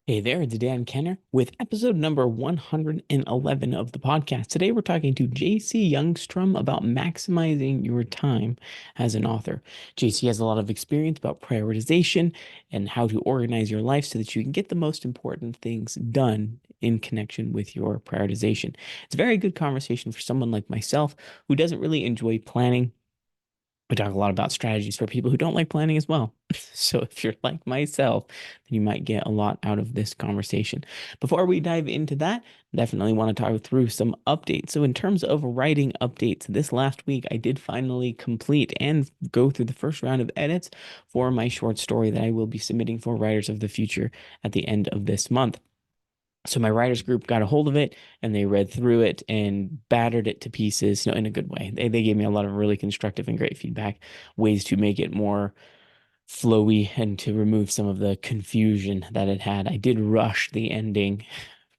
Hey there, it's Dan Kenner with episode number 111 of the podcast. Today we're talking to JC Youngstrom about maximizing your time as an author. JC has a lot of experience about prioritization and how to organize your life so that you can get the most important things done in connection with your prioritization. It's a very good conversation for someone like myself who doesn't really enjoy planning. We talk a lot about strategies for people who don't like planning as well. So if you're like myself, then you might get a lot out of this conversation. Before we dive into that, definitely want to talk through some updates. So in terms of writing updates, this last week I did finally complete and go through the first round of edits for my short story that I will be submitting for Writers of the Future at the end of this month. So my writers group got a hold of it and they read through it and battered it to pieces, in a good way. They gave me a lot of really constructive and great feedback, ways to make it more flowy and to remove some of the confusion that it had. I did rush the ending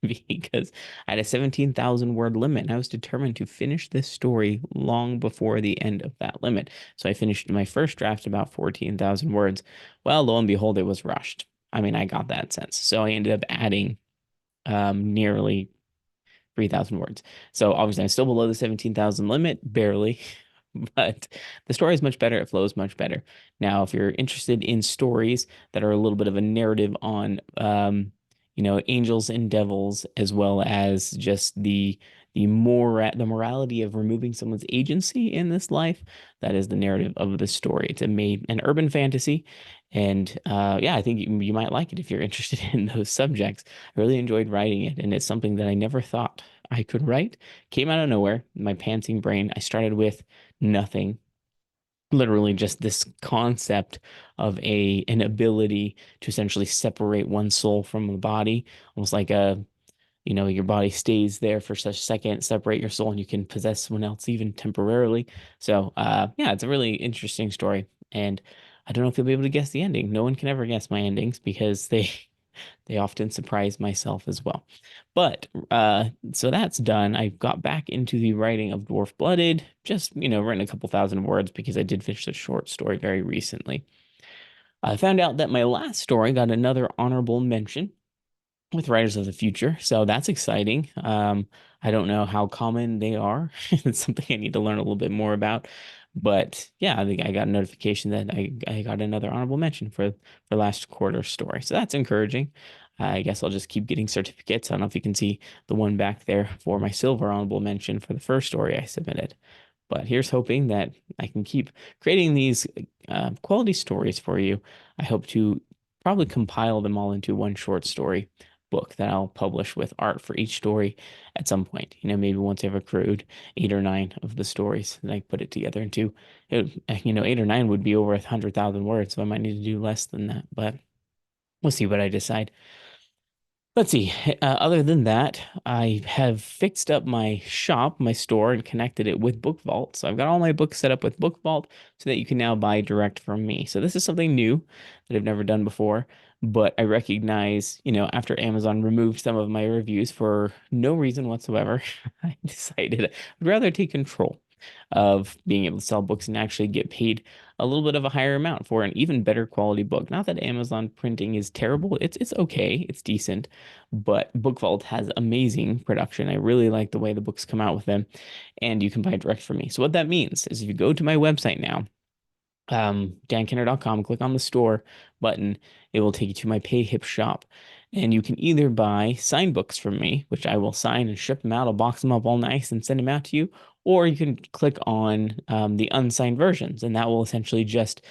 because I had a 17,000 word limit. And I was determined to finish this story long before the end of that limit. So I finished my first draft about 14,000 words. Well, lo and behold, it was rushed. I mean, I got that sense. So I ended up adding nearly 3,000 words. So obviously, I'm still below the 17,000 limit, barely, but the story is much better. It flows much better. Now, if you're interested in stories that are a little bit of a narrative on, angels and devils, as well as just the morality of removing someone's agency in this life, that is the narrative of the story. It's an urban fantasy, and yeah, I think you might like it if you're interested in those subjects. I really enjoyed writing it, and it's something that I never thought I could write. Came out of nowhere, my pantsing brain. I started with nothing, literally just this concept of an ability to essentially separate one's soul from the body, almost like your body stays there for such a second, separate your soul, and you can possess someone else even temporarily. So, yeah, it's a really interesting story, and I don't know if you'll be able to guess the ending. No one can ever guess my endings because they often surprise myself as well. But so that's done. I got back into the writing of Dwarf Blooded, just, written a couple thousand words because I did finish a short story very recently. I found out that my last story got another honorable mention with Writers of the Future, so that's exciting. I don't know how common they are. It's something I need to learn a little bit more about. But yeah, I think I got a notification that I got another honorable mention for last quarter story. So that's encouraging. I guess I'll just keep getting certificates. I don't know if you can see the one back there for my silver honorable mention for the first story I submitted. But here's hoping that I can keep creating these quality stories for you. I hope to probably compile them all into one short story book that I'll publish with art for each story at some point. Maybe once I've accrued 8 or 9 of the stories, and I put it together into, 8 or 9 would be over 100,000 words, so I might need to do less than that, but we'll see what I decide. Let's see. Other than that, I have fixed up my shop, my store, and connected it with Book Vault. So I've got all my books set up with Book Vault so that you can now buy direct from me. So this is something new that I've never done before, but I recognize, after Amazon removed some of my reviews for no reason whatsoever, I decided I'd rather take control of being able to sell books and actually get paid a little bit of a higher amount for an even better quality book. Not that Amazon printing is terrible. It's okay. It's decent, but BookVault has amazing production. I really like the way the books come out with them, and you can buy direct from me. So what that means is if you go to my website now, dankenner.com, click on the store button, it will take you to my PayHip shop. And you can either buy signed books from me, which I will sign and ship them out. I'll box them up all nice and send them out to you. Or you can click on the unsigned versions, and that will essentially just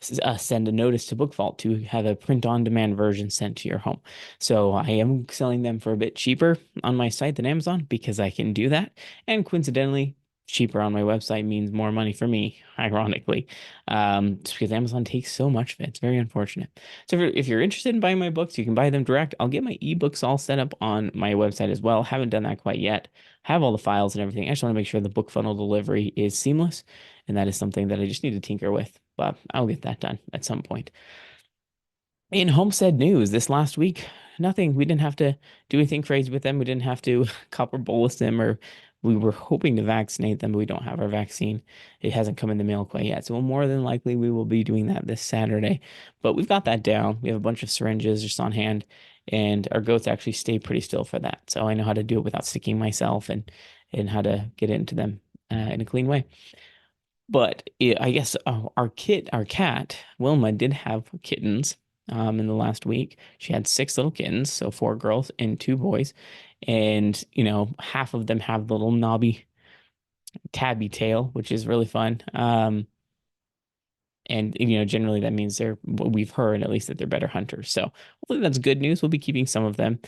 send a notice to BookVault to have a print-on-demand version sent to your home. So I am selling them for a bit cheaper on my site than Amazon because I can do that. And coincidentally, cheaper on my website means more money for me, ironically, just because Amazon takes so much of it. It's very unfortunate. So if you're interested in buying my books, you can buy them direct. I'll get my ebooks all set up on my website as well. Haven't done that quite yet. Have all the files and everything. I just want to make sure the book funnel delivery is seamless, and that is something that I just need to tinker with, but I'll get that done at some point. In Homestead news this last week, nothing. We didn't have to do anything crazy with them. We didn't have to copper bolus them, or we were hoping to vaccinate them, but we don't have our vaccine. It hasn't come in the mail quite yet. So more than likely we will be doing that this Saturday. But we've got that down. We have a bunch of syringes just on hand, and our goats actually stay pretty still for that. So I know how to do it without sticking myself and how to get into them in a clean way. But I guess our cat, Wilma, did have kittens in the last week. She had six little kittens, so four girls and two boys. And, half of them have the little knobby tabby tail, which is really fun. And generally that means we've heard at least that they're better hunters. So hopefully that's good news. We'll be keeping some of them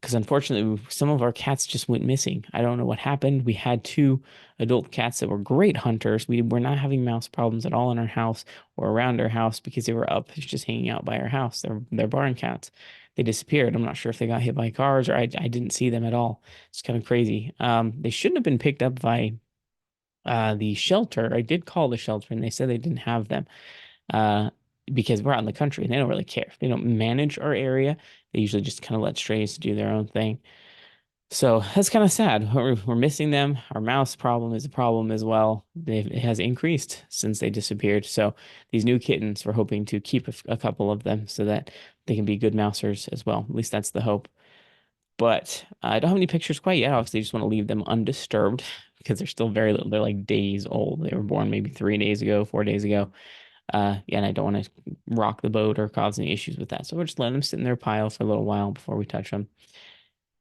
because unfortunately some of our cats just went missing. I don't know what happened. We had two adult cats that were great hunters. We were not having mouse problems at all in our house or around our house because they were up just hanging out by our house. They're barn cats. They disappeared. I'm not sure if they got hit by cars or I didn't see them at all. It's kind of crazy. They shouldn't have been picked up by the shelter. I did call the shelter and they said they didn't have them uh, because we're out in the country and they don't really care. They don't manage our area. They usually just kind of let strays do their own thing. So that's kind of sad. We're missing them. Our mouse problem is a problem as well. It has increased since they disappeared. So these new kittens, we're hoping to keep a couple of them so that they can be good mousers as well. At least that's the hope. But I don't have any pictures quite yet. Obviously, I just want to leave them undisturbed because they're still very little. They're like days old. They were born maybe 3 days ago, 4 days ago. Yeah, and I don't want to rock the boat or cause any issues with that. So we're just letting them sit in their pile for a little while before we touch them.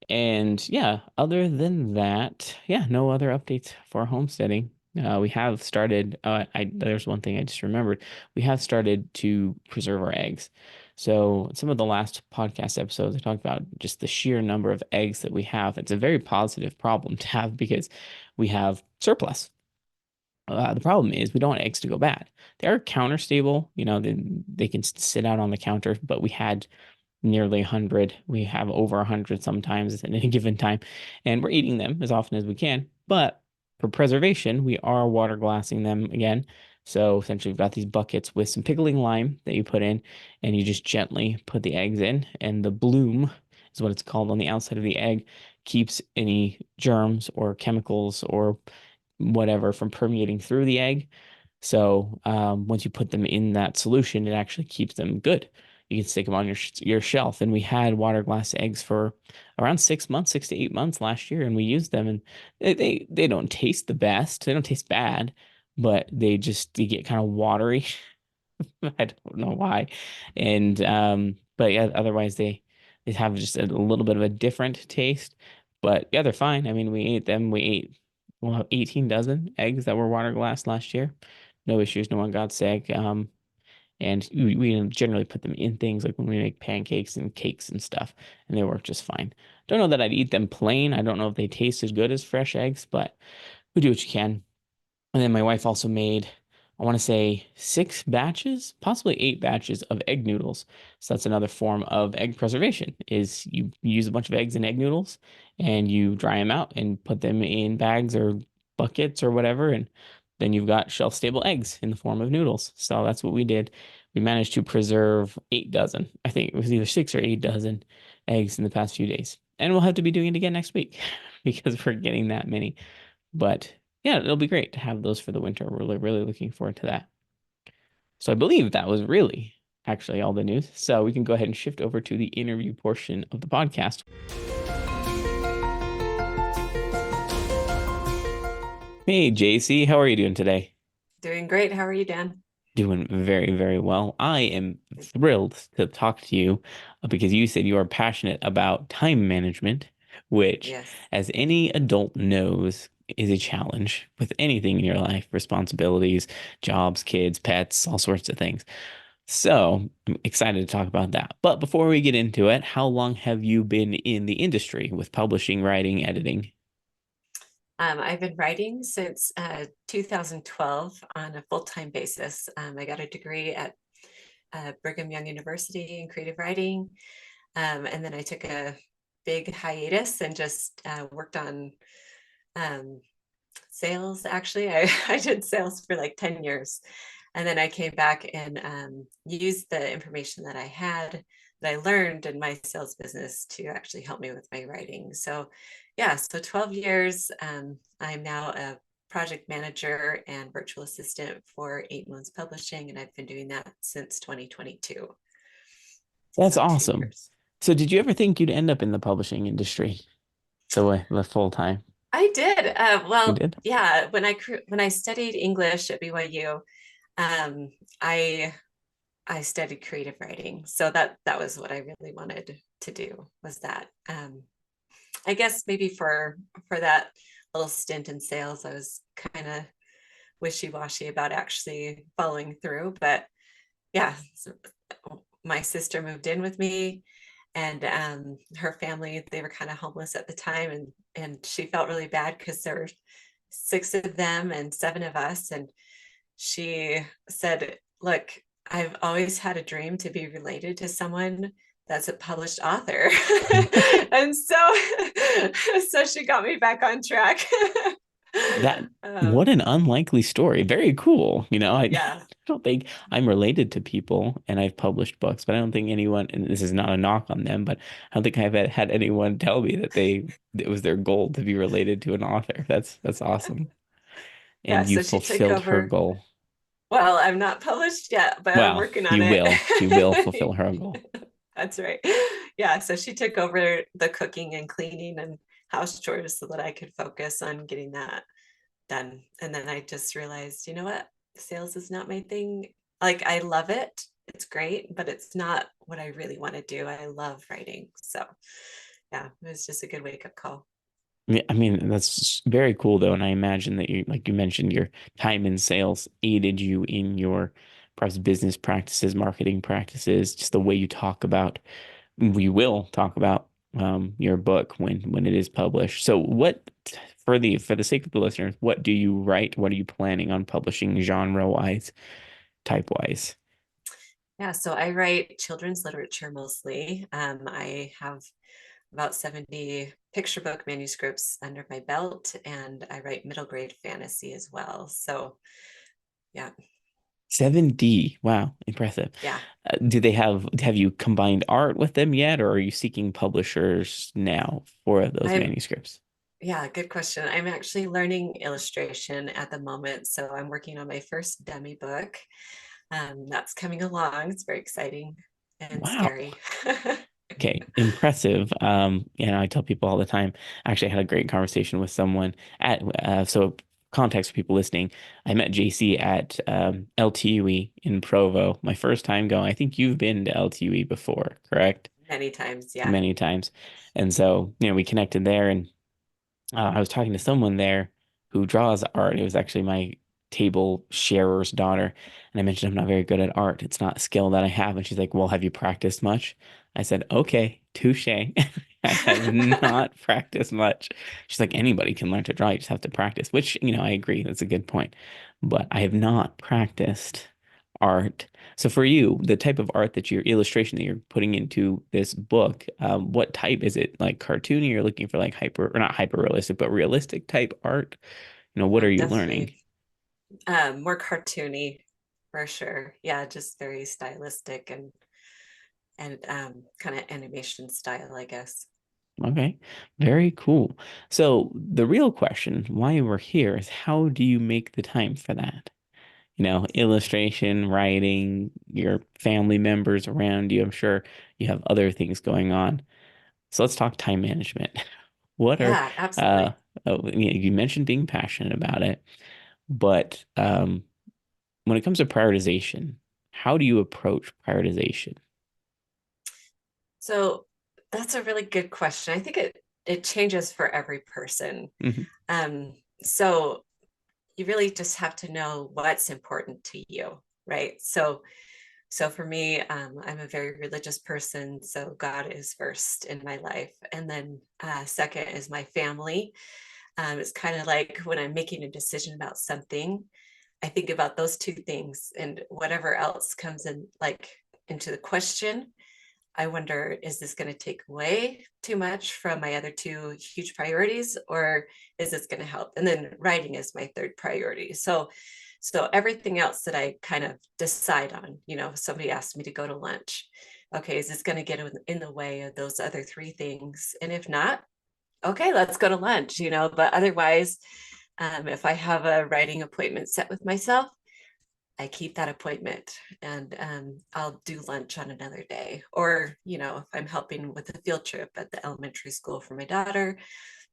And yeah, other than that, yeah, no other updates for homesteading. We have started, there's one thing I just remembered. We have started to preserve our eggs. So some of the last podcast episodes, I talked about just the sheer number of eggs that we have. It's a very positive problem to have because we have surplus. The problem is we don't want eggs to go bad. They are counter stable, they can sit out on the counter, but we had nearly 100. We have over 100 sometimes at any given time, and we're eating them as often as we can. But for preservation, we are water glassing them again. So essentially, we've got these buckets with some pickling lime that you put in, and you just gently put the eggs in, and the bloom is what it's called on the outside of the egg, keeps any germs or chemicals or whatever from permeating through the egg. So once you put them in that solution, it actually keeps them good. You can stick them on your shelf. And we had water glass eggs for around 6 months, 6 to 8 months last year, and we used them. And they don't taste the best. They don't taste bad, but they get kind of watery. I don't know why. And but yeah, otherwise they have just a little bit of a different taste. But yeah, they're fine. I mean, we ate them. We ate well 18 dozen eggs that were water glass last year. No issues. No one got sick. And we generally put them in things like when we make pancakes and cakes and stuff, and they work just fine. Don't know that I'd eat them plain. I don't know if they taste as good as fresh eggs, but we do what you can. And then my wife also made, I want to say 6 batches, possibly 8 batches of egg noodles. So that's another form of egg preservation is you use a bunch of eggs and egg noodles and you dry them out and put them in bags or buckets or whatever. And then you've got shelf stable eggs in the form of noodles. So that's what we did. We managed to preserve 8 dozen. I think it was either 6 or 8 dozen eggs in the past few days. And we'll have to be doing it again next week because we're getting that many. But yeah, it'll be great to have those for the winter. We're really, really looking forward to that. So I believe that was really actually all the news. So we can go ahead and shift over to the interview portion of the podcast. Hey, JC, how are you doing today? Doing great. How are you, Dan? Doing very, very well. I am thrilled to talk to you because you said you are passionate about time management, which, Yes. as any adult knows, is a challenge with anything in your life, responsibilities, jobs, kids, pets, all sorts of things. So I'm excited to talk about that. But before we get into it, how long have you been in the industry with publishing, writing, editing? I've been writing since 2012 on a full-time basis. I got a degree at Brigham Young University in creative writing. And then I took a big hiatus and just worked on um, sales. Actually, I did sales for like 10 years. And then I came back and used the information that I had that I learned in my sales business to actually help me with my writing. So yeah, so 12 years. I'm now a project manager and virtual assistant for 8 Months Publishing, and I've been doing that since 2022. That's So two awesome. years. So did you ever think you'd end up in the publishing industry the full time? I did. You Well, did? yeah, when I studied English at BYU, um, I I studied creative writing. So that was what I really wanted to do was that. I guess maybe for that little stint in sales, I was kind of wishy-washy about actually following through. But yeah, so my sister moved in with me, and her family, they were kind of homeless at the time, and she felt really bad because there were six of them and seven of us. And she said, look, I've always had a dream to be related to someone that's a published author. And so she got me back on track. That what um, an unlikely story. Very cool. I yeah. don't think I'm related to people and I've published books, but I don't think anyone, and this is not a knock on them, but I don't think I've had anyone tell me that it was their goal to be related to an author. That's awesome. Yeah. And you So she took fulfilled her over. goal. Well, I'm not published yet, but I'm Well, working on you it. will. You will fulfill her goal. That's right. Yeah. So she took over the cooking and cleaning and house chores so that I could focus on getting that done. And then I just realized, you know what? Sales is not my thing. Like, I love it. It's great, but it's not what I really want to do. I love writing. So, yeah, it was just a good wake up call. Yeah, I mean, that's very cool though. And I imagine that like you mentioned, your time in sales aided you in your perhaps business practices, marketing practices, just the way you talk about, we will talk about your book when it is published. So for the sake of the listeners, what do you write? What are you planning on publishing genre wise, type wise? Yeah, so I write children's literature mostly. I have about 70 picture book manuscripts under my belt, and I write middle grade fantasy as well. So, yeah, 7D. Wow, impressive. yeah. Have you combined art with them yet, or are you seeking publishers now for those I'm manuscripts? Yeah, good question. I'm actually learning illustration at the moment. So I'm working on my first dummy book. That's coming along. It's very exciting and Wow. scary. Okay, impressive. I tell people all the time. Actually, I had a great conversation with someone at so context for people listening. I met JC at LTUE in Provo, my first time going. I think you've been to LTUE before, correct? Many times, yeah. Many times. And so, we connected there, and I was talking to someone there who draws art. It was actually my table sharer's daughter. And I mentioned I'm not very good at art. It's not a skill that I have. And she's like, well, have you practiced much? I said, okay, touche. I have not practiced much. She's like, anybody can learn to draw. You just have to practice, which, I agree. That's a good point. But I have not practiced art. So for you, the type of art that your illustration that you're putting into this book, what type is it? Like cartoony? You're looking for like hyper or not hyper realistic, but realistic type art? What are you learning? Definitely more cartoony for sure. Yeah, just very stylistic and kind of animation style, I guess. Okay, very cool. So the real question, why we're here, is how do you make the time for that? Illustration, writing, your family members around you. I'm sure you have other things going on. So let's talk time management. What are Yeah, uh absolutely. you mentioned being passionate about it, but when it comes to prioritization, how do you approach prioritization? So that's a really good question. I think it changes for every person. Hmm. Um, so you really just have to know what's important to you, right? So for me, I'm a very religious person, so God is first in my life, and then second is my family. It's kind of like when I'm making a decision about something, I think about those two things, and whatever else comes in, like into the question, I wonder, is this going to take away too much from my other two huge priorities, or is this going to help? And then writing is my third priority. So everything else that I kind of decide on, if somebody asked me to go to lunch, okay, is this going to get in the way of those other three things? And if not, okay, let's go to lunch, but otherwise, if I have a writing appointment set with myself, I keep that appointment, and I'll do lunch on another day. Or, if I'm helping with a field trip at the elementary school for my daughter,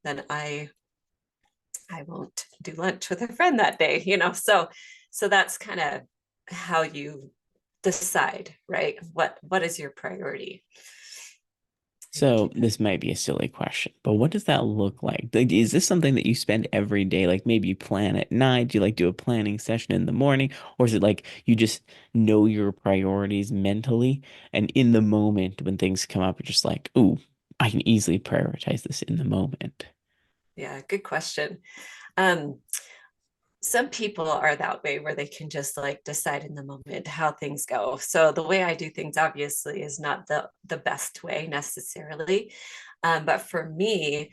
then I won't do lunch with a friend that day. So that's kind of how you decide, right? What is your priority? I think So this might be a silly question, but what does that look like? Like, is this something that you spend every day? Like maybe you plan at night? Do you like do a planning session in the morning? Or is it like you just know your priorities mentally and in the moment when things come up, you're just like, ooh, I can easily prioritize this in the moment. yeah, good question. Um, some people are that way where they can just like decide in the moment how things go. So the way I do things obviously is not the best way necessarily. But for me,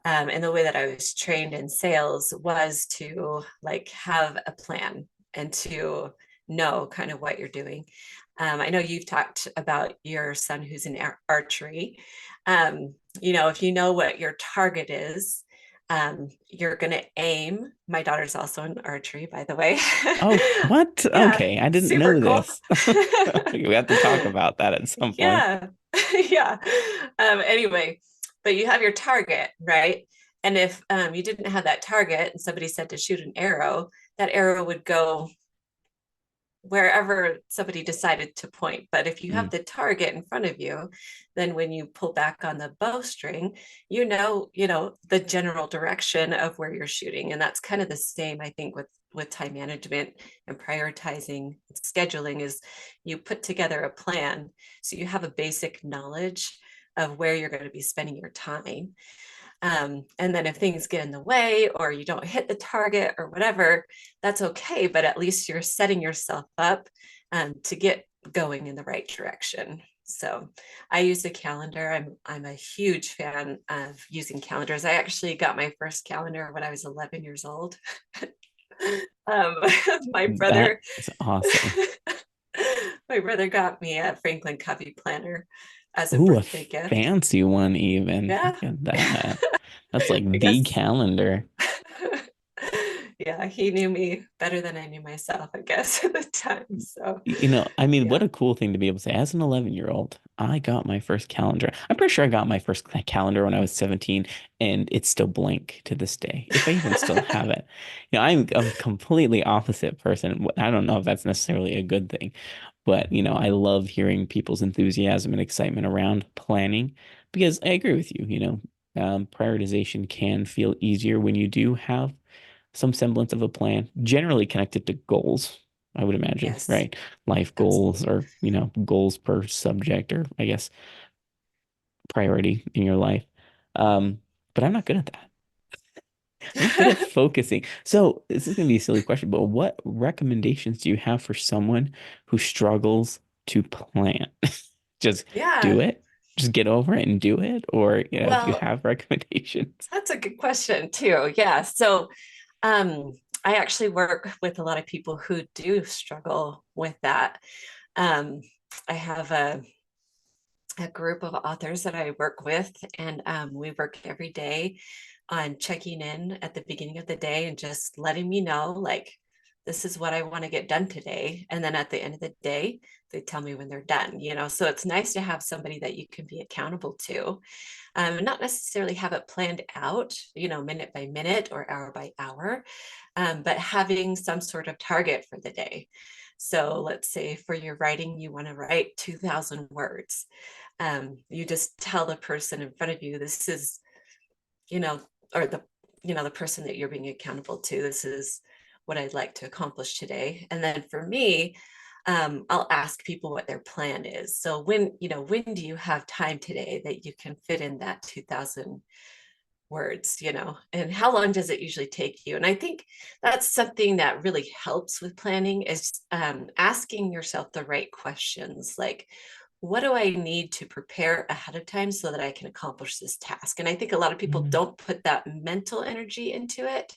and the way that I was trained in sales was to like have a plan and to know kind of what you're doing. I know you've talked about your son who's in archery. If you know what your target is, you're going to aim. My daughter's also in archery, by the way. Oh, what? Yeah, Okay, I didn't super know cool. this. We have to talk about that at some point. Yeah, yeah. Anyway, but you have your target, right? And if you didn't have that target and somebody said to shoot an arrow, that arrow would go wherever somebody decided to point. But if you have Mm, the target in front of you, then when you pull back on the bowstring, the general direction of where you're shooting. And that's kind of the same, I think, with time management and prioritizing and scheduling is you put together a plan. So you have a basic knowledge of where you're going to be spending your time. And then if things get in the way or you don't hit the target or whatever, that's okay. But at least you're setting yourself up to get going in the right direction. So I use a calendar. I'm a huge fan of using calendars. I actually got my first calendar when I was 11 years old. um, my that brother, is awesome. my brother got me a Franklin Covey planner as a Ooh, a birthday gift. fancy one even. Yeah, Look at that. That's I like the guess. calendar. Yeah, he knew me better than I knew myself, I guess, at the time. So, I mean, what yeah. a cool thing to be able to say. As an 11-year-old, I got my first calendar. I'm pretty sure I got my first calendar when I was 17, and it's still blank to this day, if I even still have it. I'm a completely opposite person. I don't know if that's necessarily a good thing, but I love hearing people's enthusiasm and excitement around planning because I agree with you. Prioritization can feel easier when you do have some semblance of a plan, generally connected to goals, I would imagine, Yes, right? Life goals absolutely. or, goals per subject or I guess priority in your life. But I'm not good at that. I'm not good at focusing. So this is going to be a silly question, but what recommendations do you have for someone who struggles to plan? Just do Yeah. it? Just get over it and do it? Or, do you Well, have recommendations? that's a good question too. Yeah. So, um, I actually work with a lot of people who do struggle with that. Um, I have a group of authors that I work with, and we work every day on checking in at the beginning of the day and just letting me know, like, this is what I want to get done today. And then at the end of the day, they tell me when they're done. So it's nice to have somebody that you can be accountable to, and not necessarily have it planned out, minute by minute or hour by hour, but having some sort of target for the day. So let's say for your writing, you want to write 2,000 words. You just tell the person in front of you, this is, you know, or the person that you're being accountable to, this is what I'd like to accomplish today. And then for me, I'll ask people what their plan is. So when do you have time today that you can fit in that 2,000 words, and how long does it usually take you? And I think that's something that really helps with planning is asking yourself the right questions, like, what do I need to prepare ahead of time so that I can accomplish this task? And I think a lot of people Mm, don't put that mental energy into it,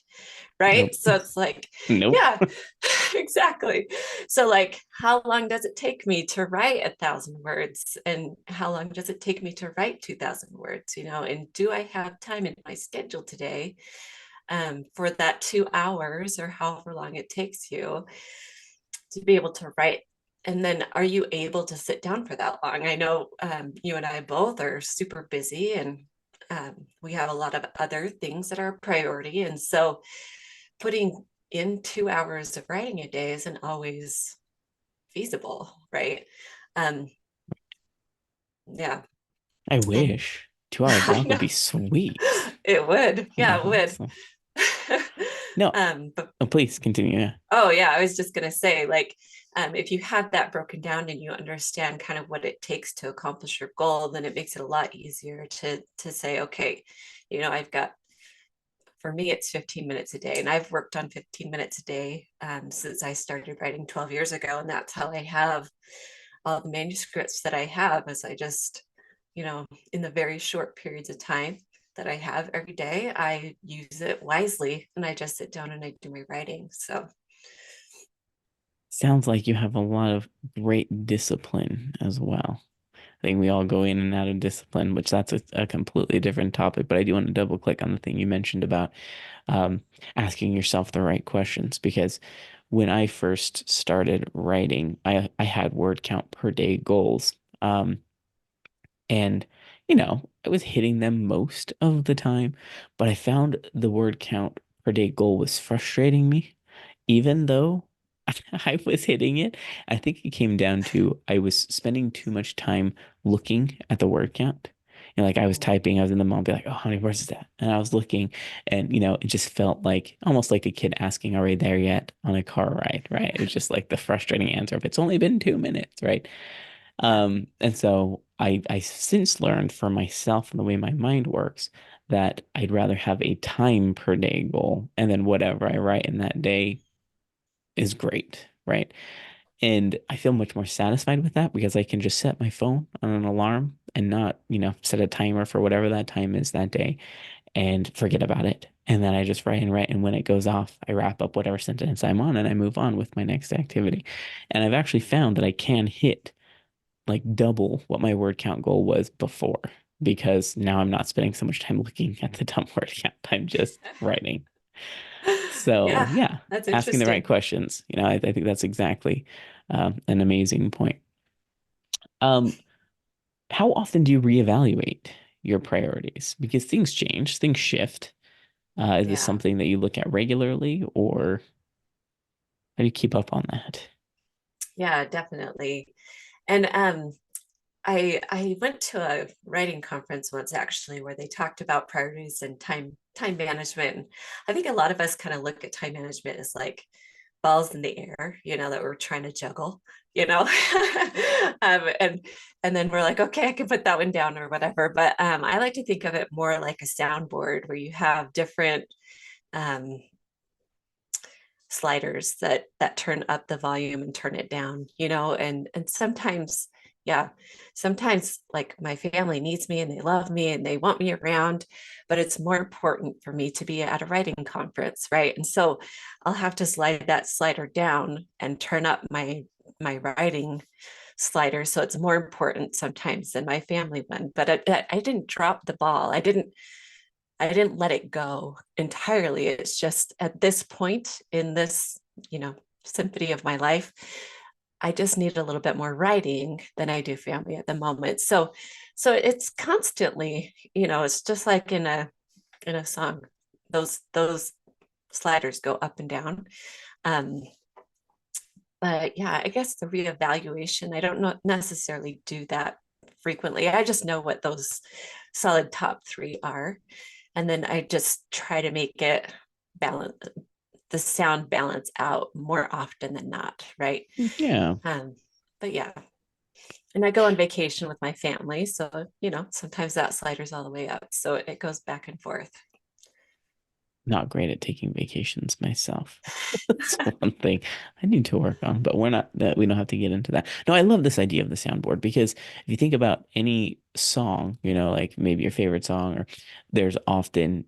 right? nope. So it's like, Nope. yeah, exactly. So, like, how long does it take me to write 1,000 words? And how long does it take me to write 2,000 words? And do I have time in my schedule today for that 2 hours or however long it takes you to be able to write. And then are you able to sit down for that long? I know you and I both are super busy, and we have a lot of other things that are a priority. And so putting in 2 hours of writing a day isn't always feasible, right? Um, yeah. I And wish 2 hour I block would know be sweet. it would. Yeah, it would. So, no, But oh, please continue. Yeah. oh yeah, I was just gonna say, like, if you have that broken down and you understand kind of what it takes to accomplish your goal, then it makes it a lot easier to say, okay, I've got, for me, it's 15 minutes a day, and I've worked on 15 minutes a day since I started writing 12 years ago, and that's how I have all the manuscripts that I have. As I just, in the very short periods of time that I have every day, I use it wisely, and I just sit down and I do my writing. So Sounds like you have a lot of great discipline as well. I think we all go in and out of discipline, which that's a completely different topic. But I do want to double click on the thing you mentioned about um, asking yourself the right questions. Because when I first started writing, I had word count per day goals. And, I was hitting them most of the time, but I found the word count per day goal was frustrating me, even though I was hitting it. I think it came down to I was spending too much time looking at the word count. Like I was typing, I was in the moment, be like, oh, how many words is that? And I was looking, and it just felt like almost like a kid asking, are we there yet on a car ride, right? It was just like the frustrating answer of it's only been 2 minutes, right? yeah. And so I since learned for myself and the way my mind works that I'd rather have a time per day goal, and then whatever I write in that day is great, right? And I feel much more satisfied with that because I can just set my phone on an alarm and not, set a timer for whatever that time is that day and forget about it. And then I just write and write. And when it goes off, I wrap up whatever sentence I'm on and I move on with my next activity. And I've actually found that I can hit like double what my word count goal was before because now I'm not spending so much time looking at the dumb word count. I'm just writing. So Yeah, yeah, that's asking the right interesting. questions. I think that's exactly an amazing point. Um, how often do you reevaluate your priorities? Because things change, things shift. Is this Yeah, something that you look at regularly, or how do you keep up on that? yeah, definitely. And I went to a writing conference once, actually, where they talked about priorities and time management. And I think a lot of us kind of look at time management as like balls in the air, that we're trying to juggle, you know. And then we're like, okay, I can put that one down or whatever. But I like to think of it more like a soundboard where you have different um, sliders that turn up the volume and turn it down, and sometimes, yeah, sometimes like my family needs me and they love me and they want me around, but it's more important for me to be at a writing conference, right? And so I'll have to slide that slider down and turn up my writing slider, so it's more important sometimes than my family one. But I didn't drop the ball. I didn't let it go entirely. It's just at this point in this, symphony of my life, I just need a little bit more writing than I do family at the moment. So it's constantly, it's just like in a song. Those sliders go up and down. Um, but yeah, I guess the reevaluation, I don't necessarily do that frequently. I just know what those solid top three are. And then I just try to make it balance, the sound balance out more often than not, right? Yeah, Um, but yeah, and I go on vacation with my family, so sometimes that slider's all the way up, so it goes back and forth. not great at taking vacations myself. That's one thing I need to work on, but we're not that we don't have to get into that. No, I love this idea of the soundboard because if you think about any song, like maybe your favorite song, or there's often,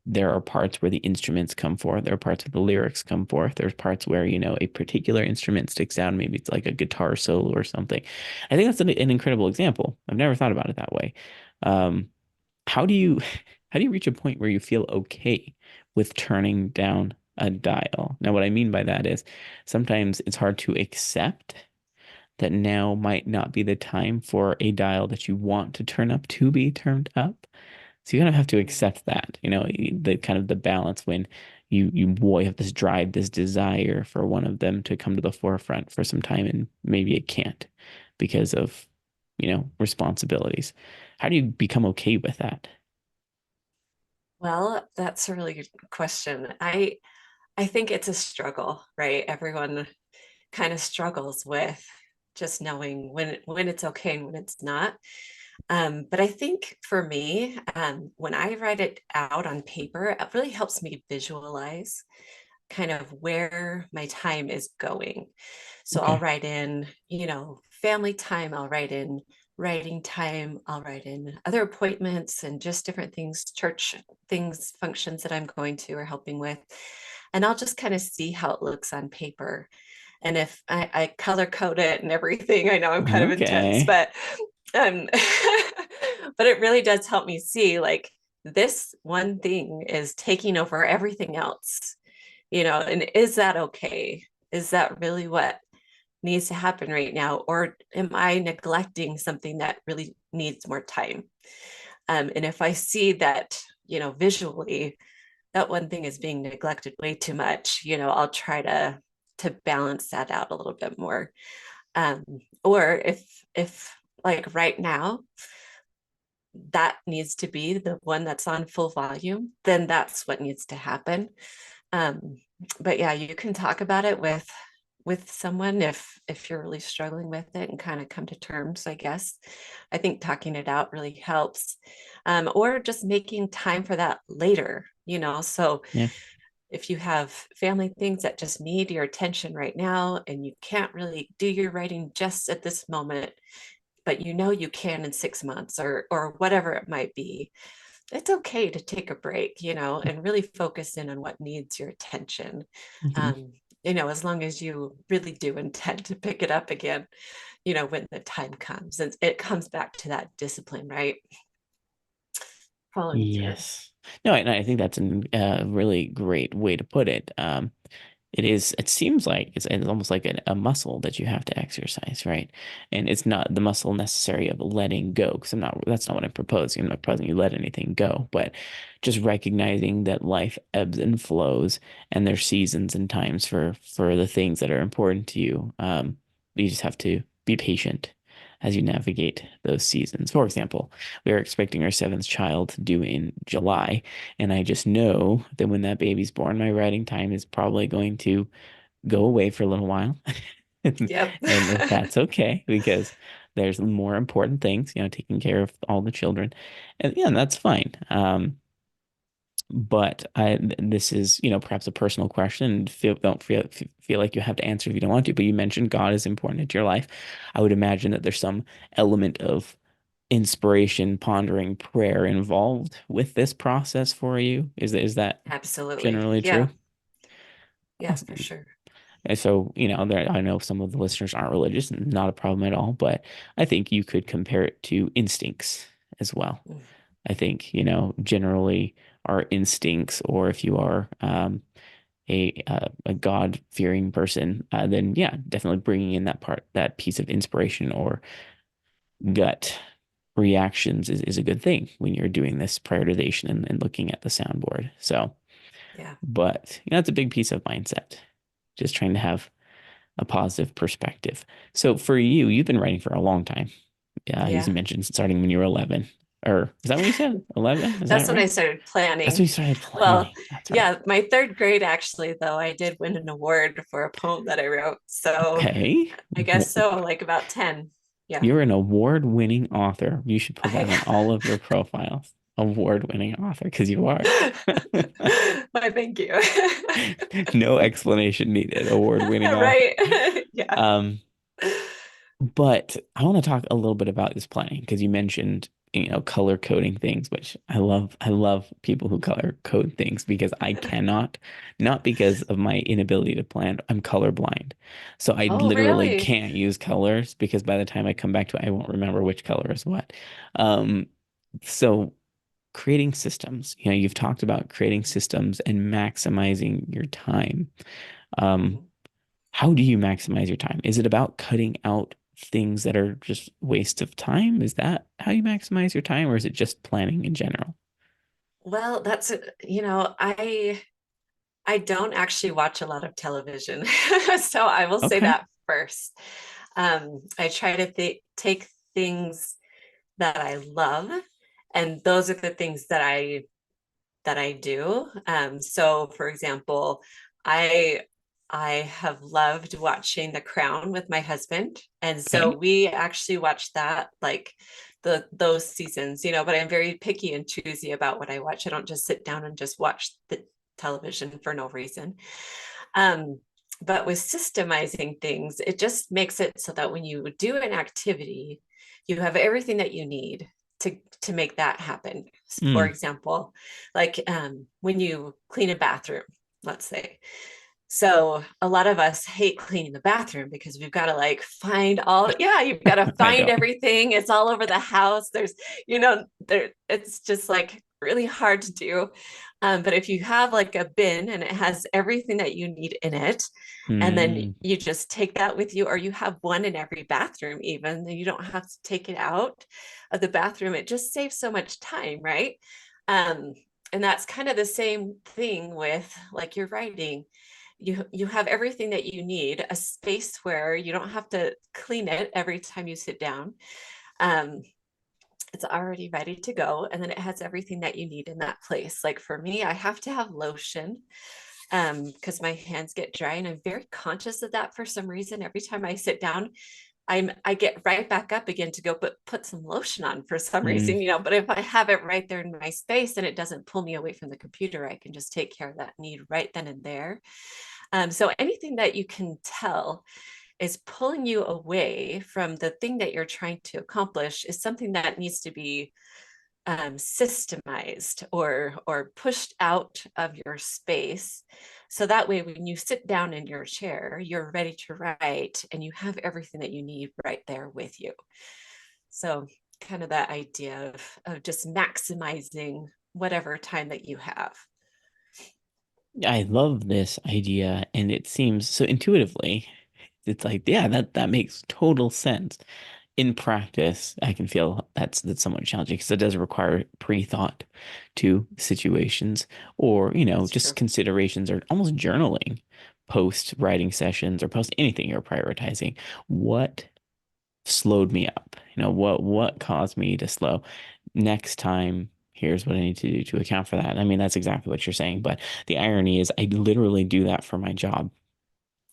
there are parts where the instruments come forth, there are parts where the lyrics come forth, there's parts where, a particular instrument sticks out, maybe it's like a guitar solo or something. I think that's an incredible example. I've never thought about it that way. How do you how do you reach a point where you feel okay with turning down a dial. Now, what I mean by that is sometimes it's hard to accept that now might not be the time for a dial that you want to turn up to be turned up. So you kind of have to Mm. accept that, the kind of the balance when you boy have this drive, this desire for one of them to come to the forefront for some time, and maybe it can't because of, responsibilities. How do you become okay with that? Well, that's a really good question. I think it's a struggle, right? Everyone kind of struggles with just knowing when it's okay and when it's not. But I think for me, when I write it out on paper, it really helps me visualize kind of where my time is going. So I'll Okay. write in, family time, I'll write in writing time, I'll write in other appointments and just different things, church things, functions that I'm going to or helping with. And I'll just kind of see how it looks on paper. And if I color code it and everything, I know I'm kind of intense, Okay. but um, but it really does help me see like this one thing is taking over everything else, and is that okay? Is that really what needs to happen right now? Or am I neglecting something that really needs more time? And if I see that, visually, that one thing is being neglected way too much, I'll try to balance that out a little bit more. Um, or if like right now that needs to be the one that's on full volume, then that's what needs to happen. Um, but yeah, you can talk about it with someone if you're really struggling with it and kind of come to terms, I guess. I think talking it out really helps. Or just making time for that later, so Yeah. if you have family things that just need your attention right now and you can't really do your writing just at this moment, but you can in 6 months or whatever it might be, it's okay to take a break, and really focus in on what needs your attention. Mhm. Um, as long as you really do intend to pick it up again, when the time comes. And it comes back to that discipline, right? Following through. Yes. No, and I think that's a really great way to put it. It seems like it's almost like a muscle that you have to exercise, right? And it's not the muscle necessary of letting go, because that's not what I'm proposing. I'm not proposing you let anything go, but just recognizing that life ebbs and flows and there's seasons and times for the things that are important to you. You just have to be patient as you navigate those seasons. For example, we are expecting our seventh child due in July. And I just know that when that baby's born, my writing time is probably going to go away for a little while. Yep. And that's okay because there's more important things, taking care of all the children. And yeah, that's fine. But this is, perhaps a personal question. Don't feel like you have to answer if you don't want to. But you mentioned God is important into your life. I would imagine that there's some element of inspiration, pondering, prayer involved with this process for you. Is that Absolutely. generally true? Yeah. Yeah, for Awesome. sure. And so, I know some of the listeners aren't religious, and not a problem at all, but I think you could compare it to instincts as well. Mm. I think, generally our instincts, or if you are a God-fearing person, then yeah, definitely bringing in that piece of inspiration or gut reactions is a good thing when you're doing this prioritization and looking at the soundboard. So, Yeah. but it's a big piece of mindset, just trying to have a positive perspective. So for you, you've been writing for a long time. Yeah, as Yeah. you mentioned, starting when you were 11. Or is that what you said? 11? Is that That's when I right? started That's when planning. you started Well, planning. That's right. yeah, my third grade actually, though, I did win an award for a poem that I wrote. So Okay. I guess so, like about 10. Yeah. You're an award-winning author. You should put that on I all of your profiles. Award-winning author, because you are. Why, thank you. No explanation needed. Award-winning author. Right. Yeah. Um, but I want to talk a little bit about this planning because you mentioned, color coding things, which I love. I love people who color code things because I cannot, not because of my inability to plan. I'm colorblind. So I Oh, literally really? can't use colors because by the time I come back to it, I won't remember which color is what. Um, so creating systems. You've talked about creating systems and maximizing your time. Um, Mhm. how do you maximize your time? Is it about cutting out things that are just waste of time? Is that how you maximize your time, or is it just planning in general? Well, I don't actually watch a lot of television. So I will say Okay. that first. I try to take things that I love, and those are the things that I do. So for example, I I have loved watching The Crown with my husband. And so Okay. we actually watched that like those seasons, but I'm very picky and choosy about what I watch. I don't just sit down and just watch the television for no reason. Um, but with systemizing things, it just makes it so that when you do an activity, you have everything that you need to make that happen. For Mm. example, like when you clean a bathroom, let's say. So a lot of us hate cleaning the bathroom because we've got to like find all, yeah, you've got to I find don't. everything. It's all over the house. It's just like really hard to do. But if you have like a bin and it has everything that you need in it, and then Mm. you just take that with you, or you have one in every bathroom, even, then you don't have to take it out of the bathroom. It just saves so much time, right? Um, and that's kind of the same thing with like your writing. You have everything that you need, a space where you don't have to clean it every time you sit down. Um, it's already ready to go, and then it has everything that you need in that place. Like for me, I have to have lotion because my hands get dry, and I'm very conscious of that for some reason. Every time I sit down, I get right back up again to go put some lotion on for some Mm. reason. But if I have it right there in my space and it doesn't pull me away from the computer, I can just take care of that need right then and there. So anything that you can tell is pulling you away from the thing that you're trying to accomplish is something that needs to be systemized or pushed out of your space. So that way, when you sit down in your chair, you're ready to write and you have everything that you need right there with you. So kind of that idea of just maximizing whatever time that you have. I love this idea, and it seems so intuitively. It's like, yeah, that makes total sense. In practice, I can feel that's somewhat challenging because it does require pre-thought to situations, or That's just true. considerations, or almost journaling post writing sessions or post anything you're prioritizing. What slowed me up? What caused me to slow? Next time, here's what I need to do to account for that. I mean, that's exactly what you're saying, but the irony is I literally do that for my job.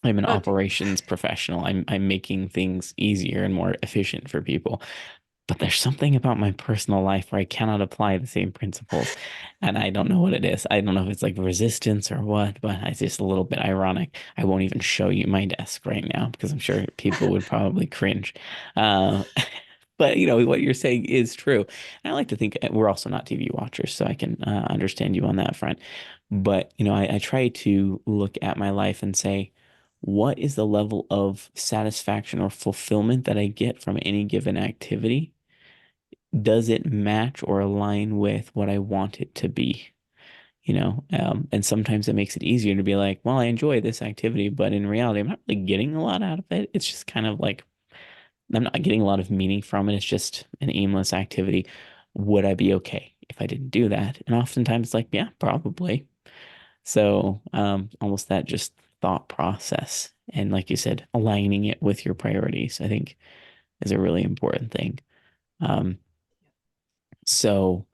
I'm an Oh, do you? operations professional. I'm making things easier and more efficient for people. But there's something about my personal life where I cannot apply the same principles. And I don't know what it is. I don't know if it's like resistance or what, but it's just a little bit ironic. I won't even show you my desk right now because I'm sure people would probably cringe. Uh, but what you're saying is true. And I like to think we're also not TV watchers, so I can understand you on that front. But I try to look at my life and say, what is the level of satisfaction or fulfillment that I get from any given activity? Does it match or align with what I want it to be? And sometimes it makes it easier to be like, well, I enjoy this activity, but in reality, I'm not really getting a lot out of it. It's just kind of like I'm not getting a lot of meaning from it. It's just an aimless activity. Would I be okay if I didn't do that? And oftentimes it's like, yeah, probably. So, almost that just thought process. And like you said, aligning it with your priorities, I think is a really important thing. Um, so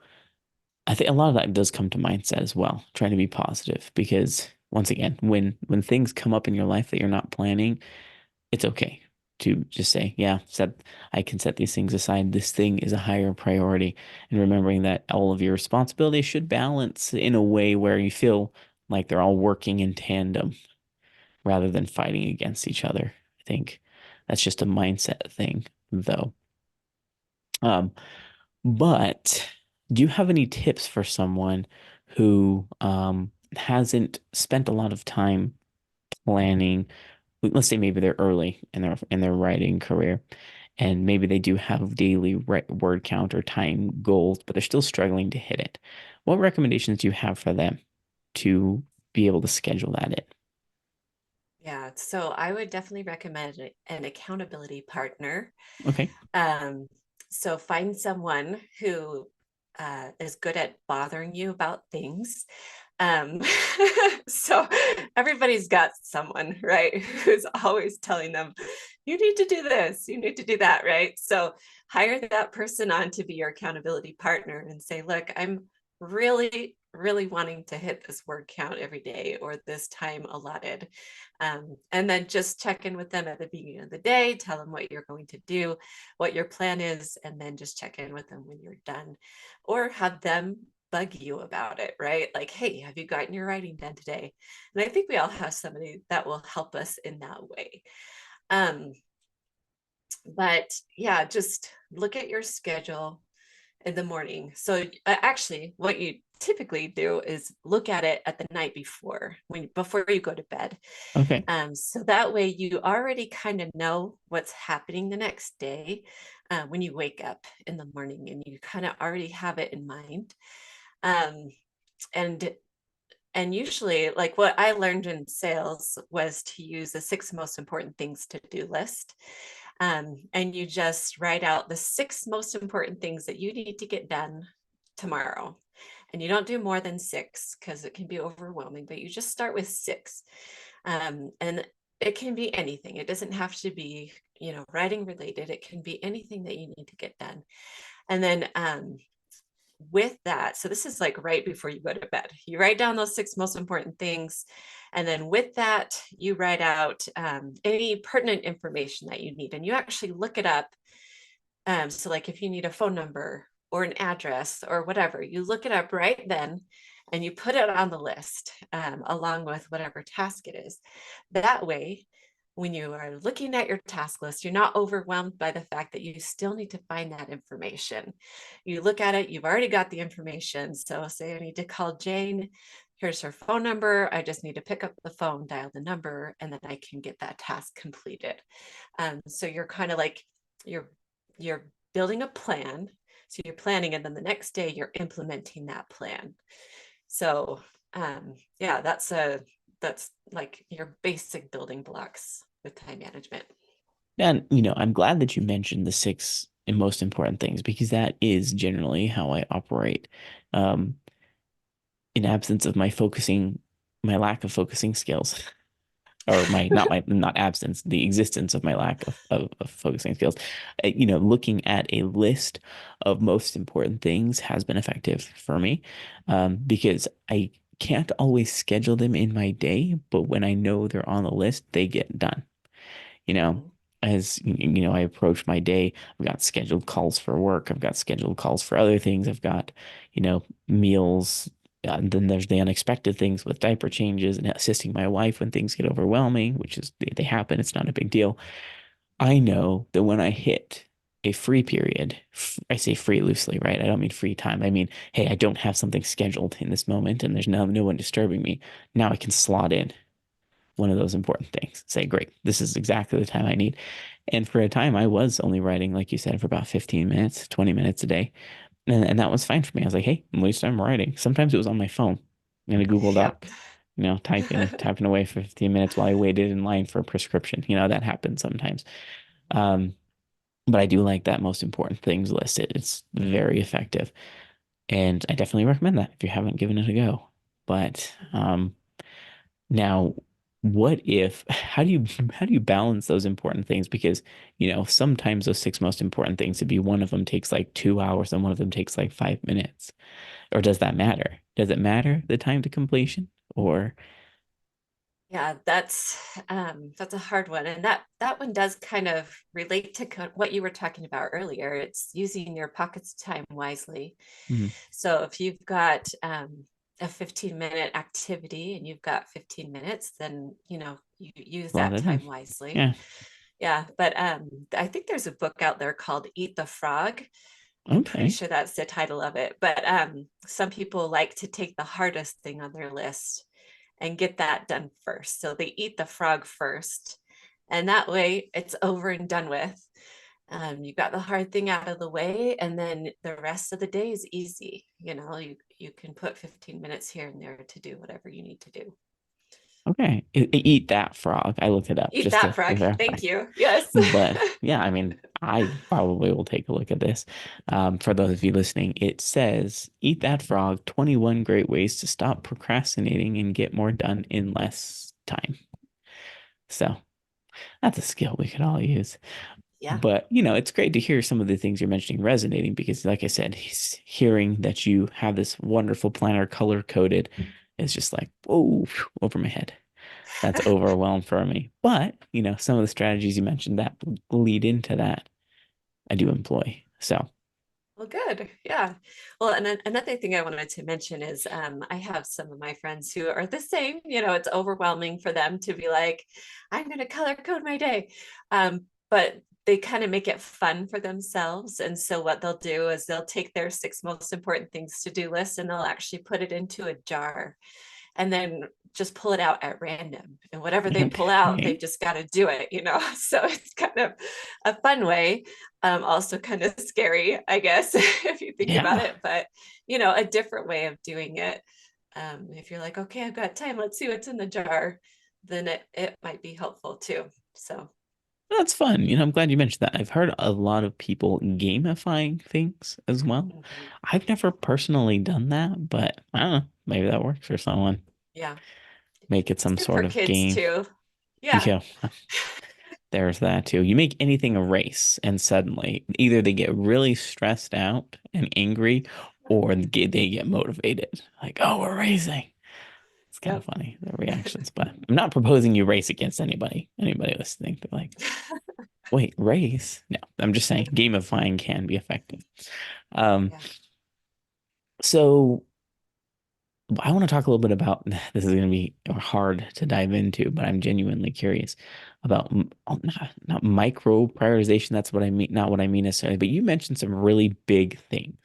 I think a lot of that does come to mindset as well, trying to be positive because once again, when things come up in your life that you're not planning, it's okay to just say, yeah, I can set these things aside. This thing is a higher priority. And remembering that all of your responsibilities should balance in a way where you feel like they're all working in tandem rather than fighting against each other. I think that's just a mindset thing, though. Um, but do you have any tips for someone who hasn't spent a lot of time planning? Let's say maybe they're early in their writing career and maybe they do have daily word count or time goals, but they're still struggling to hit it. What recommendations do you have for them to be able to schedule that in? Yeah, so I would definitely recommend an accountability partner. Okay. Um, so find someone who is good at bothering you about things. Um, so everybody's got someone, right, who's always telling them, you need to do this, you need to do that, right? So hire that person on to be your accountability partner and say, look, I'm really, really wanting to hit this word count every day or this time allotted. And then just check in with them at the beginning of the day, tell them what you're going to do, what your plan is, and then just check in with them when you're done, or have them bug you about it, right? Like, hey, have you gotten your writing done today? And I think we all have somebody that will help us in that way. Um, but yeah, just look at your schedule in the morning. So actually, what you typically do is look at it at the night before, before you go to bed. Okay. So that way you already kind of know what's happening the next day when you wake up in the morning, and you kind of already have it in mind. Um, and and usually, like what I learned in sales was to use the 6 most important things to do list. And you just write out the 6 most important things that you need to get done tomorrow. And you don't do more than 6 because it can be overwhelming, but you just start with 6. And it can be anything. It doesn't have to be, writing related. It can be anything that you need to get done. And then with that, so this is like right before you go to bed, you write down those 6 most important things. And then with that, you write out any pertinent information that you need, and you actually look it up. So like if you need a phone number or an address or whatever, you look it up right then and you put it on the list along with whatever task it is. That way, when you are looking at your task list, you're not overwhelmed by the fact that you still need to find that information. You look at it, you've already got the information. So say I need to call Jane, here's her phone number. I just need to pick up the phone, dial the number, and then I can get that task completed. So you're kind of like, you're you're building a plan. So you're planning, and then the next day you're implementing that plan. So yeah, that's like your basic building blocks with time management. And, I'm glad that you mentioned the six most important things because that is generally how I operate. Um, in absence of my lack of focusing skills, or not absence, the existence of my lack of focusing skills. Looking at a list of most important things has been effective for me, because I can't always schedule them in my day, but when I know they're on the list, they get done. You know, Mhm. as I approach my day, I've got scheduled calls for work, I've got scheduled calls for other things, I've got, meals. And then there's the unexpected things with diaper changes and assisting my wife when things get overwhelming, which is they happen. It's not a big deal. I know that when I hit a free period, I say free loosely, right? I don't mean free time. I mean, hey, I don't have something scheduled in this moment and there's no one disturbing me. Now I can slot in one of those important things. Say, great, this is exactly the time I need. And for a time, I was only writing, like you said, for about 15 minutes, 20 minutes a day. And that was fine for me. I was like, hey, at least I'm writing. Sometimes it was on my phone in a Google Yep. Doc, typing away for 15 minutes while I waited in line for a prescription. That happens sometimes. Um, but I do like that most important things list. It's very effective. And I definitely recommend that if you haven't given it a go. But now, what if, how do you balance those important things? Because, sometimes those six most important things to be one of them takes like 2 hours and one of them takes like 5 minutes. Or does that matter? Does it matter the time to completion? Or Yeah, that's a hard one, and that one does kind of relate to what you were talking about earlier. It's using your pockets of time wisely. Mhm. So if you've got a 15-minute activity and you've got 15 minutes, then you use A lot that of them? time wisely. Yeah. Yeah, but I think there's a book out there called Eat the Frog. I'm pretty Okay. sure that's the title of it. But some people like to take the hardest thing on their list and get that done first. So they eat the frog first, and that way it's over and done with. You got the hard thing out of the way, and then the rest of the day is easy. You can put 15 minutes here and there to do whatever you need to do. Okay. Eat that frog. I looked it up Eat just that to frog. verify. Thank you. Yes. But yeah, I mean, I probably will take a look at this. For those of you listening, it says eat that frog, 21 great ways to stop procrastinating and get more done in less time. So that's a skill we could all use. Yeah. But, it's great to hear some of the things you're mentioning resonating because, like I said, hearing that you have this wonderful planner color coded is just like, whoa, over my head. That's overwhelmed for me. But, some of the strategies you mentioned that lead into that, I do employ. So, Well, good. Yeah. Well, and then another thing I wanted to mention is I have some of my friends who are the same. It's overwhelming for them to be like, I'm going to color code my day. But they kind of make it fun for themselves. And so what they'll do is they'll take their 6 most important things to do list and they'll actually put it into a jar and then just pull it out at random. And whatever they pull out, they've okay. just got to do it. So it's kind of a fun way, also kind of scary, I guess, if you think about Yeah, it, but a different way of doing it. If you're like, okay, I've got time, let's see what's in the jar, then it might be helpful too. So that's fun. I'm glad you mentioned that. I've heard a lot of people gamifying things as well. mhm. I've never personally done that, but I don't know. Maybe that works for someone. Yeah, Make it it's some good for sort of kids game. too. Yeah. Yeah, there's that too. You make anything a race, and suddenly either they get really stressed out and angry, or they get motivated. Like, oh, we're racing. It's kind of Yep. funny, the reactions. But I'm not proposing you race against anybody. Anybody listening, they're like, wait, race? No, I'm just saying gamifying can be effective. Um, Yeah. so I want to talk a little bit about this is going to be hard to dive into, but I'm genuinely curious about not micro prioritization. That's what I mean, not what I mean necessarily, but you mentioned some really big things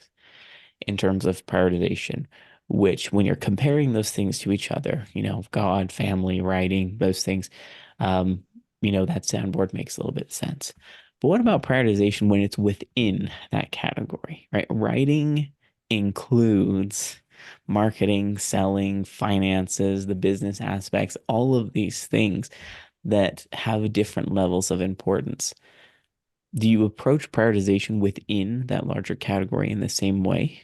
in terms of prioritization, which when you're comparing those things to each other, God, family, writing, those things, um, that soundboard makes a little bit of sense. But what about prioritization when it's within that category, right? Writing includes marketing, selling, finances, the business aspects, all of these things that have different levels of importance. Do you approach prioritization within that larger category in the same way?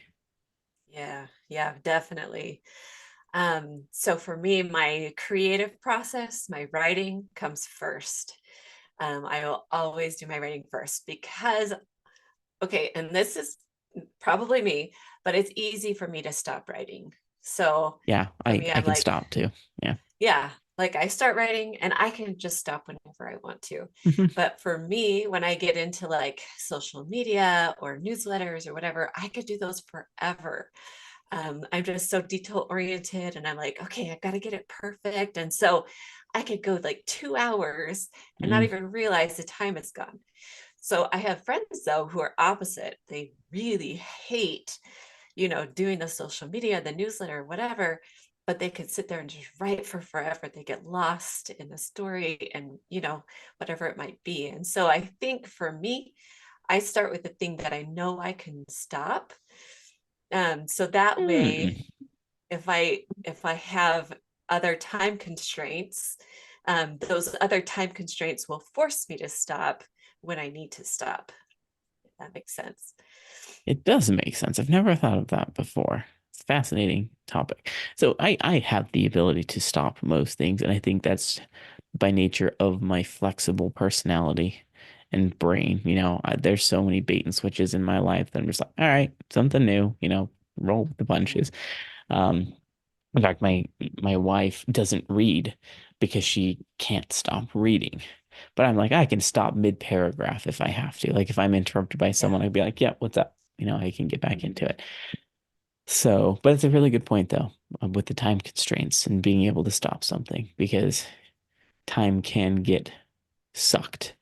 Yeah. Yeah, definitely. So for me, my creative process, my writing comes first. I will always do my writing first because, okay, and this is probably me, but it's easy for me to stop writing. So Yeah, for I me, I I'm can like, stop too. Yeah. yeah, like I start writing and I can just stop whenever I want to. But for me, when I get into like social media or newsletters or whatever, I could do those forever. I'm just so detail oriented and I'm like, okay, I've got to get it perfect. And so I could go like 2 hours and not Mm, even realize the time is gone. So I have friends though who are opposite. They really hate, doing the social media, the newsletter, whatever, but they could sit there and just write for forever. They get lost in the story and, whatever it might be. And so I think for me, I start with the thing that I know I can stop. So that way, mm. if I have other time constraints, those other time constraints will force me to stop when I need to stop. If that makes sense. It does make sense. I've never thought of that before. It's a fascinating topic. So I have the ability to stop most things, and I think that's by nature of my flexible personality and brain. There's so many bait and switches in my life that I'm just like, all right, something new, roll with the Mhm. punches. Um, in fact, my wife doesn't read because she can't stop reading. But I'm like, I can stop mid-paragraph if I have to. Like if I'm interrupted by Yeah. someone, I'd be like, yeah, what's up? I can get back into it. So, but it's a really good point though, with the time constraints and being able to stop something because time can get sucked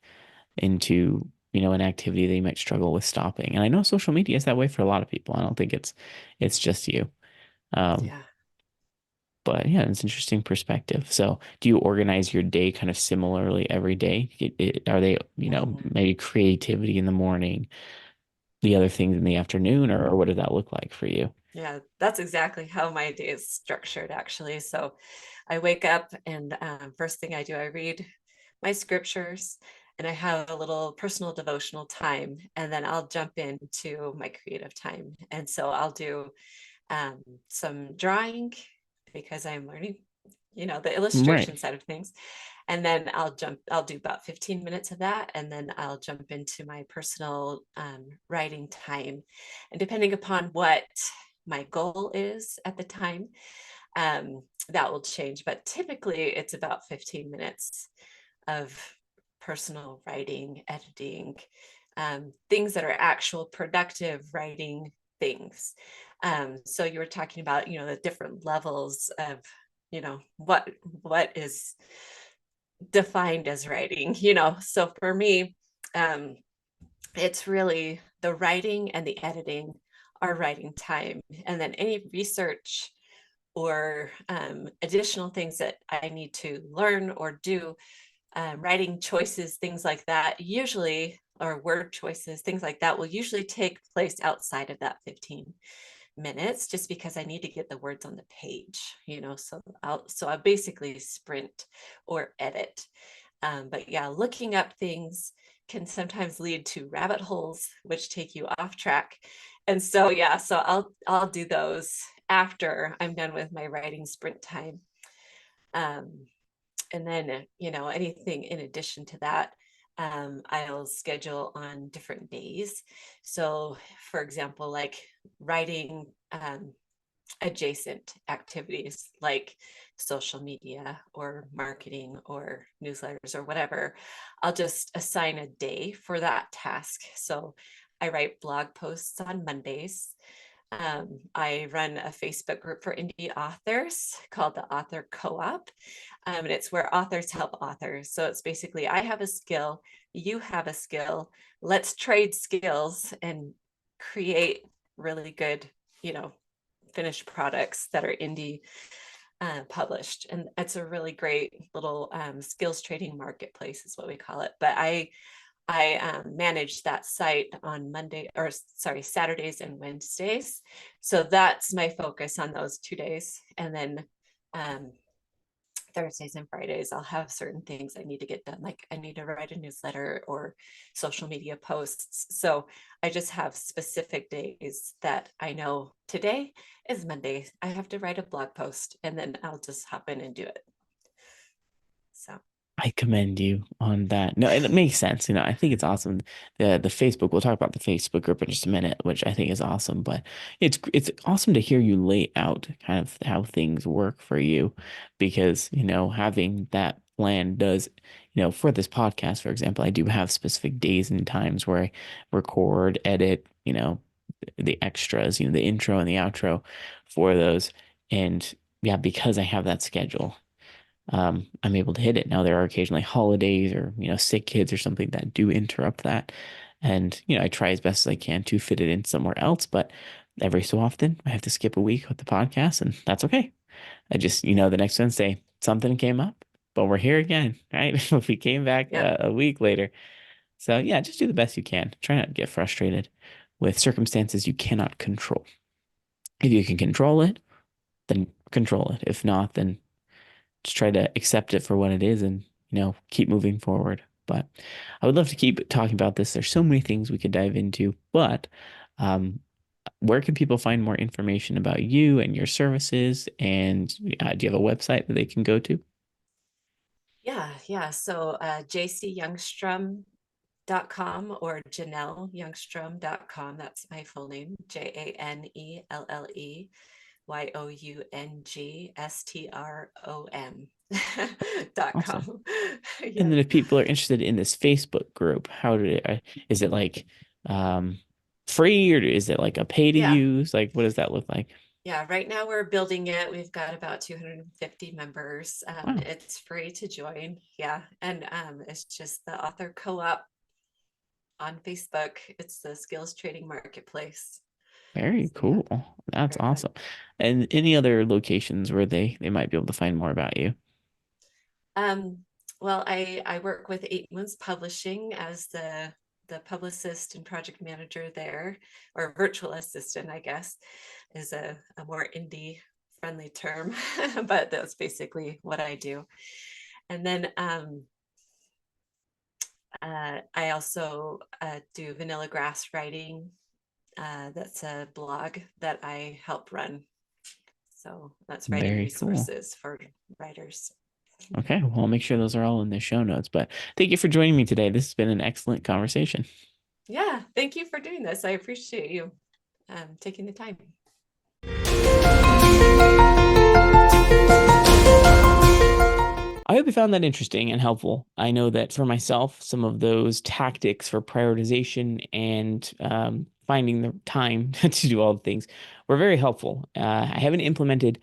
into, an activity they might struggle with stopping. And I know social media is that way for a lot of people. I don't think it's just you. Um, Yeah. But yeah, it's an interesting perspective. So, do you organize your day kind of similarly every day? Are they, Mhm. maybe creativity in the morning, the other things in the afternoon, or what does that look like for you? Yeah, that's exactly how my day is structured, actually. So I wake up and first thing I do, I read my scriptures and I have a little personal devotional time, and then I'll jump into my creative time. And so I'll do um, some drawing because I'm learning, the Right. illustration side of things. And then I'll do about 15 minutes of that. And then I'll jump into my personal writing time. And depending upon what my goal is at the time, that will change. But typically it's about 15 minutes of personal writing, editing, things that are actual productive writing things. So you were talking about, the different levels of, what is defined as writing, So for me, um, it's really the writing and the editing are writing time. And then any research or additional things that I need to learn or do, writing choices, things like that, usually, or word choices, things like that will usually take place outside of that 15 minutes just because I need to get the words on the page, so I basically sprint or edit. But yeah, looking up things can sometimes lead to rabbit holes, which take you off track. And so yeah, so I'll do those after I'm done with my writing sprint time. Um, and then, anything in addition to that, I'll schedule on different days. So, for example, like writing adjacent activities like social media or marketing or newsletters or whatever, I'll just assign a day for that task. So I write blog posts on Mondays. I run a Facebook group for indie authors called the Author Co-op, and it's where authors help authors. So it's basically, I have a skill, you have a skill, let's trade skills and create really good, you know, finished products that are indie published. And it's a really great little skills trading marketplace is what we call it. But I manage that site on Monday, or sorry, Saturdays and Wednesdays. So that's my focus on those 2 days. And then um, Thursdays and Fridays, I'll have certain things I need to get done. Like I need to write a newsletter or social media posts. So I just have specific days that I know today is Monday. I have to write a blog post and then I'll just hop in and do it. So I commend you on that. No, and it makes sense. I think it's awesome. The Facebook, we'll talk about the Facebook group in just a minute, which I think is awesome. But it's awesome to hear you lay out kind of how things work for you, because having that plan does, for this podcast, for example, I do have specific days and times where I record, edit, the extras, the intro and the outro for those. And yeah, because I have that schedule, I'm able to hit it. Now there are occasionally holidays or sick kids or something that do interrupt that, and I try as best as I can to fit it in somewhere else. But every so often I have to skip a week with the podcast, and that's okay. I just the next Wednesday something came up, but we're here again, right? We came back yeah, a week later. So yeah, just do the best you can. Try not to get frustrated with circumstances you cannot control. If you can control it, then control it. If not, then just try to accept it for what it is and, keep moving forward. But I would love to keep talking about this. There's so many things we could dive into, but um, where can people find more information about you and your services? And do you have a website that they can go to? yeah. So jcyoungstrom.com or janelleyoungstrom.com. That's my full name, JANELLEYOUNGSTROM Awesome. .com. And Yeah. then if people are interested in this Facebook group, is it like um, free, or is it like a pay to Yeah. use? Like, what does that look like? Yeah, right now we're building it. We've got about 250 members. Wow. It's free to join. Yeah. And it's just the author co-op on Facebook. It's the skills trading marketplace. Very So yeah, cool. That's very fun. awesome. And any other locations where they might be able to find more about you? Um, well, I work with 8 Months Publishing as the publicist and project manager there, or virtual assistant, I guess, is a more indie friendly term, but that's basically what I do. And then I also do Vanilla Grass Writing. That's a blog that I help run. So that's writing Very cool. resources for writers. Okay, well, I'll make sure those are all in the show notes. But thank you for joining me today. This has been an excellent conversation. Yeah, thank you for doing this. I appreciate you taking the time. I hope you found that interesting and helpful. I know that for myself, some of those tactics for prioritization and finding the time to do all the things were very helpful. I haven't implemented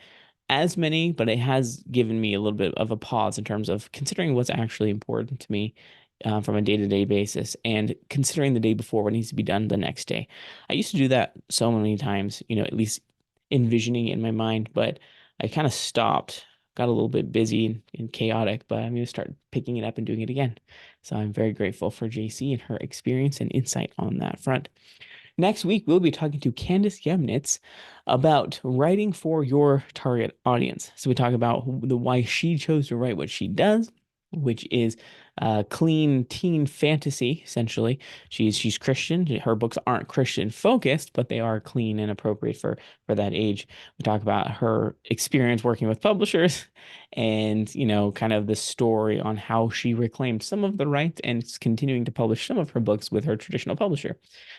as many, but it has given me a little bit of a pause in terms of considering what's actually important to me from a day-to-day basis and considering the day before what needs to be done the next day. I used to do that so many times, at least envisioning it in my mind, but I kind of stopped, got a little bit busy and chaotic, but I'm going to start picking it up and doing it again. So I'm very grateful for JC and her experience and insight on that front. Next week, we'll be talking to Candace Yemnitz about writing for your target audience. So we talk about the why she chose to write what she does, which is clean teen fantasy, essentially. She's Christian. Her books aren't Christian focused, but they are clean and appropriate for that age. We talk about her experience working with publishers and, kind of the story on how she reclaimed some of the rights and is continuing to publish some of her books with her traditional publisher.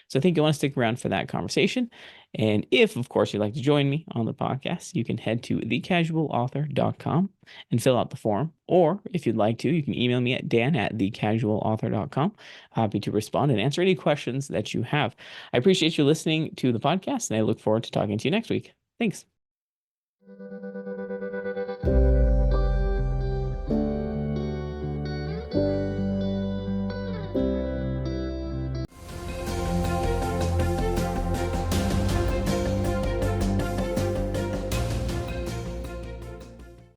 So I think you want to stick around for that conversation. And if, of course, you'd like to join me on the podcast, you can head to thecasualauthor.com and fill out the form. Or if you'd like to, you can email me at dan@thecasualauthor.com. Happy to respond and answer any questions that you have. I appreciate you listening to the podcast, and I look forward to talking to you next week. Thanks.